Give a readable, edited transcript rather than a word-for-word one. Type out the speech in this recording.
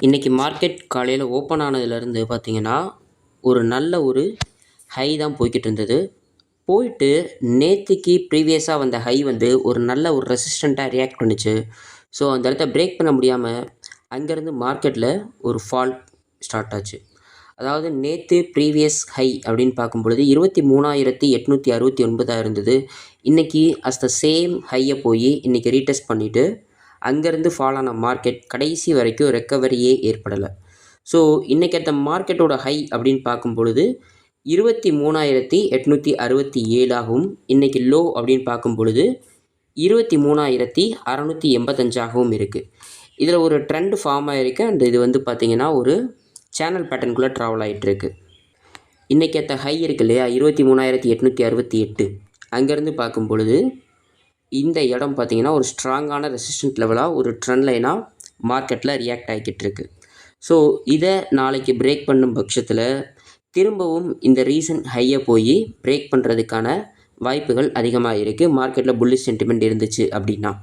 இன்றைக்கி மார்க்கெட் காலையில் ஓப்பன் ஆனதுலேருந்து பார்த்திங்கன்னா ஒரு நல்ல ஒரு ஹை தான் போய்கிட்டு இருந்தது. போயிட்டு நேற்றுக்கு ப்ரீவியஸாக வந்த ஹை வந்து ஒரு நல்ல ஒரு ரெசிஸ்டண்ட்டாக ரியாக்ட் பண்ணுச்சு. ஸோ அந்த இடத்த பிரேக் பண்ண முடியாமல் அங்கேருந்து மார்க்கெட்டில் ஒரு ஃபால் ஸ்டார்ட் ஆச்சு. அதாவது நேற்று ப்ரீவியஸ் ஹை அப்படின்னு பார்க்கும்பொழுது 23,869 இருந்தது. இன்றைக்கி அஸ் த சேம் ஹையை போய் இன்றைக்கி ரீடெஸ்ட் பண்ணிவிட்டு அங்கேருந்து ஃபால் ஆன மார்க்கெட் கடைசி வரைக்கும் ரெக்கவரியே ஏற்படலை. ஸோ இன்றைக்கி அந்த மார்க்கெட்டோட ஹை அப்படின்னு பார்க்கும் பொழுது 23,867 இன்றைக்கி லோ அப்படின்னு பார்க்கும் பொழுது 23,685 இருக்குது. இதில் ஒரு ட்ரெண்ட் ஃபார்ம் ஆகிருக்கு. அண்ட் இது வந்து பார்த்திங்கன்னா ஒரு சேனல் பேட்டர்னுக்குள்ளே ட்ராவல் ஆகிட்டுருக்கு. இன்றைக்கி அந்த ஹை இருக்கு இல்லையா 23,868 அங்கேருந்து பார்க்கும் பொழுது இந்த இடம் பார்த்திங்கன்னா ஒரு ஸ்ட்ராங்கான ரெசிஸ்டன்ட் லெவலாக ஒரு ட்ரெண்ட் லைனாக மார்க்கெட்டில் ரியாக்ட் ஆகிக்கிட்டு இருக்கு. ஸோ இதை நாளைக்கு பிரேக் பண்ணும் பட்சத்தில் திரும்பவும் இந்த ரீசன்ட் ஹையை பிரேக் பண்ணுறதுக்கான வாய்ப்புகள் அதிகமாக இருக்குது. மார்க்கெட்டில் புல்லிஷ் சென்டிமெண்ட் இருந்துச்சு அப்படின்னா